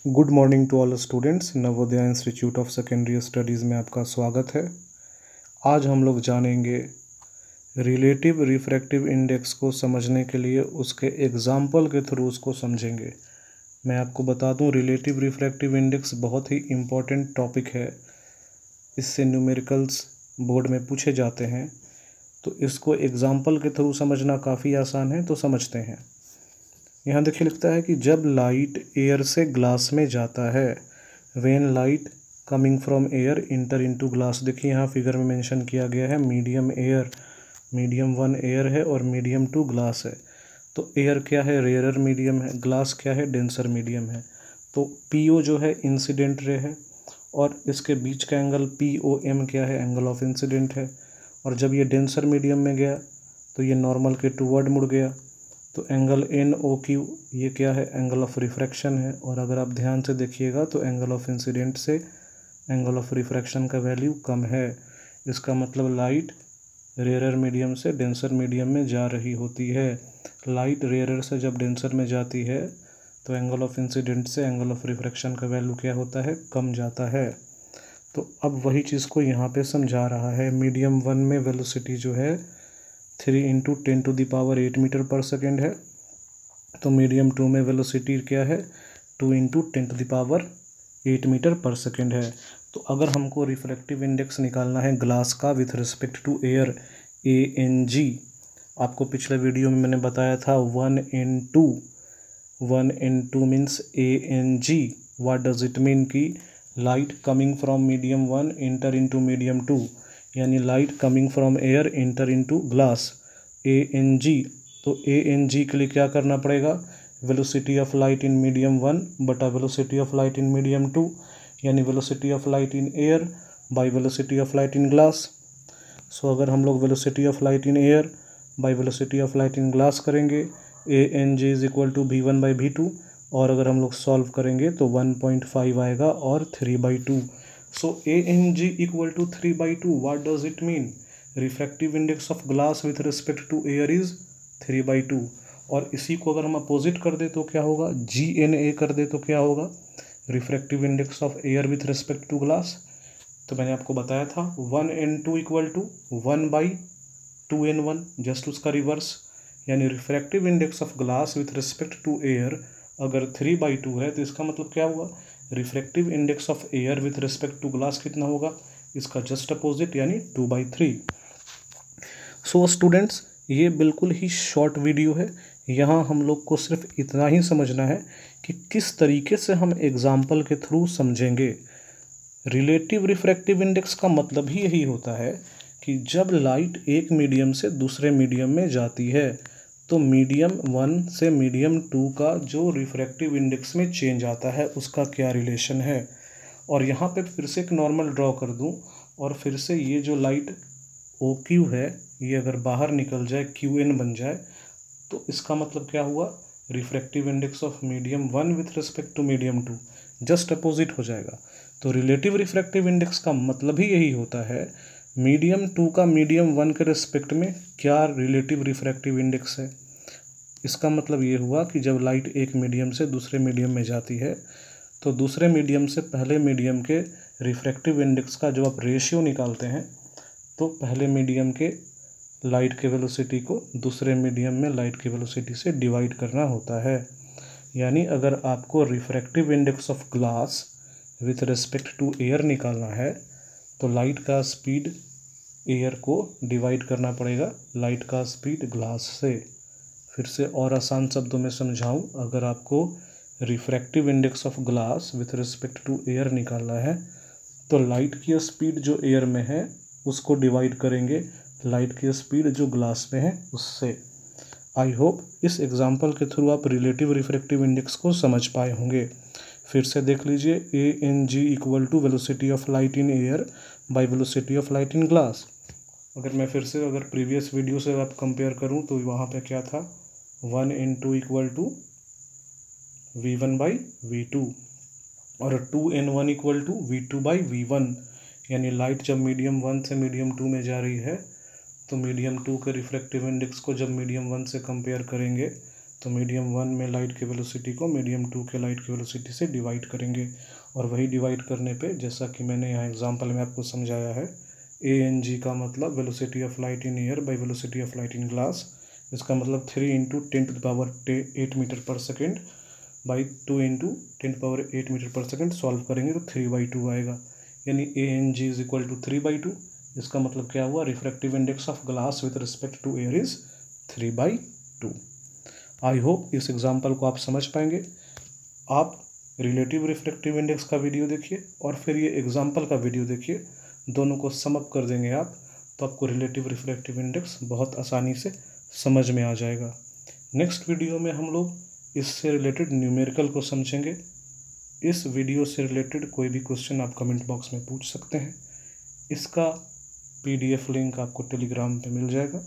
Good morning to all students. Navodaya institute of secondary studies में आपका स्वागत है। आज हम लोग जानेंगे रिलेटिव रिफ्रैक्टिव इंडेक्स को समझने के लिए उसके एग्जाम्पल के थ्रू उसको समझेंगे। मैं आपको बता दूं, रिलेटिव रिफ्रैक्टिव इंडेक्स बहुत ही इम्पोर्टेंट टॉपिक है। इससे न्यूमेरिकल्स बोर्ड में पूछे जाते हैं, तो इसको एग्जाम्पल के थ्रू समझना काफ़ी आसान है। तो समझते हैं। यहाँ देखिए, लिखता है कि जब लाइट एयर से ग्लास में जाता है, when light coming from air inter into glass. देखिए यहाँ फिगर में मेंशन किया गया है मीडियम एयर, मीडियम 1 एयर है और मीडियम 2 ग्लास है। तो एयर क्या है? रेयरर मीडियम है। ग्लास क्या है? डेंसर मीडियम है। तो पीओ जो है इंसिडेंट रे है और इसके बीच का एंगल POM क्या है? एंगल ऑफ इंसिडेंट है। और जब ये डेंसर मीडियम में गया तो ये नॉर्मल के टूवर्ड मुड़ गया, तो एंगल NOQ ये क्या है? एंगल ऑफ रिफ्रैक्शन है। और अगर आप ध्यान से देखिएगा तो एंगल ऑफ इंसिडेंट से एंगल ऑफ रिफ्रैक्शन का वैल्यू कम है। इसका मतलब लाइट रेयरर मीडियम से डेंसर मीडियम में जा रही होती है। लाइट रेयरर से जब डेंसर में जाती है तो एंगल ऑफ इंसिडेंट से एंगल ऑफ रिफ्रैक्शन का वैल्यू क्या होता है? कम जाता है। तो अब वही चीज़ को यहाँ पे समझा रहा है। मीडियम 1 में वेलोसिटी जो है 3 × 10⁸ मीटर पर सेकेंड है। तो मीडियम 2 में वेलोसिटी क्या है? 2 × 10⁸ मीटर पर सेकेंड है। तो अगर हमको रिफ्रैक्टिव इंडेक्स निकालना है ग्लास का with respect to air, ANG, आपको पिछले वीडियो में मैंने बताया था 1 × 2 means ANG। What does it mean? कि light coming from medium 1 inter into medium 2, यानी light coming from air inter into glass, ANG। तो ANG के लिए क्या करना पड़ेगा? Velocity of light in medium 1 बटा velocity of light in medium 2, यानी velocity of light in air by velocity of light in glass. So अगर हम लोग velocity of light in air by velocity of light in glass करेंगे, ANG is equal to V1/V2, और अगर हम लोग solve करेंगे तो 1.5 आएगा और 3/2। So ANG equal to 3/2। What does it mean? Refractive index of glass with respect to air is 3/2। और इसी को अगर हम अपोजिट कर दे तो क्या होगा? GNA कर दे तो क्या होगा? Refractive index of air with respect to glass. तो मैंने आपको बताया था 1N2 equal to 1/2N1, just उसका रिवर्स। यानी refractive index of glass with respect to air अगर 3/2 है तो इसका मतलब क्या हुआ? Refractive index of air with respect to glass कितना होगा? इसका जस्ट अपोजिट, यानी 2/3। सो स्टूडेंट्स, ये बिल्कुल ही शॉर्ट वीडियो है। यहाँ हम लोग को सिर्फ इतना ही समझना है कि किस तरीके से हम एग्जाम्पल के थ्रू समझेंगे। रिलेटिव रिफ्रैक्टिव इंडेक्स का मतलब ही यही होता है कि जब लाइट एक मीडियम से दूसरे मीडियम में जाती है तो मीडियम 1 से मीडियम 2 का जो रिफ्रैक्टिव इंडेक्स में चेंज आता है उसका क्या रिलेशन है। और यहाँ पे फिर से एक नॉर्मल ड्रॉ कर दूँ और फिर से ये जो लाइट OQ है ये अगर बाहर निकल जाए, QN बन जाए, तो इसका मतलब क्या हुआ? Refractive index of medium 1 with respect to medium 2 just opposite हो जाएगा। तो रिलेटिव रिफ्रैक्टिव इंडेक्स का मतलब ही यही होता है मीडियम 2 का मीडियम 1 के रिस्पेक्ट में क्या रिलेटिव रिफ्रैक्टिव इंडेक्स है। इसका मतलब ये हुआ कि जब लाइट एक मीडियम से दूसरे मीडियम में जाती है तो दूसरे मीडियम से पहले मीडियम के रिफ्रैक्टिव इंडेक्स का जो आप रेशियो निकालते हैं, तो पहले मीडियम के लाइट के वेलोसिटी को दूसरे मीडियम में लाइट की वेलोसिटी से डिवाइड करना होता है। यानी अगर आपको refractive index of glass with respect to air निकालना है तो लाइट का स्पीड एयर को डिवाइड करना पड़ेगा लाइट का स्पीड ग्लास से। फिर से और आसान शब्दों में समझाऊं, अगर आपको refractive index of glass with respect to air निकालना है तो लाइट की स्पीड जो एयर में है उसको डिवाइड करेंगे लाइट की स्पीड जो ग्लास में है उससे। आई होप इस एग्जाम्पल के थ्रू आप रिलेटिव रिफ्रैक्टिव इंडेक्स को समझ पाए होंगे। फिर से देख लीजिए, ANG equal to velocity of light in air by velocity of light in glass. अगर मैं फिर से अगर प्रीवियस वीडियो से आप कंपेयर करूं तो वहाँ पे क्या था? 1N2 इक्वल टू V1/V2 और 2N1 इक्वल टू V2/V1। यानी लाइट जब मीडियम 1 से मीडियम 2 में जा रही है तो मीडियम 2 के रिफ्रैक्टिव इंडेक्स को जब मीडियम 1 से कंपेयर करेंगे तो मीडियम 1 में लाइट की वेलोसिटी को मीडियम 2 के लाइट की वेलोसिटी से डिवाइड करेंगे, और वही डिवाइड करने पे जैसा कि मैंने यहाँ एग्जांपल में आपको समझाया है, ANG का मतलब velocity of light in air by velocity of light in glass, इसका मतलब 3 इंटू 10⁸ मीटर पर सेकेंड बाई 2 इंटू 10⁸ मीटर पर सेकेंड। सॉल्व करेंगे तो 3/2 आएगा, यानी ANG इज इक्वल टू 3/2। इसका मतलब क्या हुआ, refractive index of glass with respect to air is 3/2। I hope इस एग्जाम्पल को आप समझ पाएंगे। आप रिलेटिव रिफ्रैक्टिव इंडेक्स का वीडियो देखिए और फिर ये एग्जाम्पल का वीडियो देखिए, दोनों को सम अप कर देंगे आप, तो आपको रिलेटिव रिफ्रैक्टिव इंडेक्स बहुत आसानी से समझ में आ जाएगा। नेक्स्ट वीडियो में हम लोग इससे रिलेटेड न्यूमेरिकल को समझेंगे। इस वीडियो से रिलेटेड कोई भी क्वेश्चन आप कमेंट बॉक्स में पूछ सकते हैं। इसका PDF लिंक आपको टेलीग्राम पे मिल जाएगा।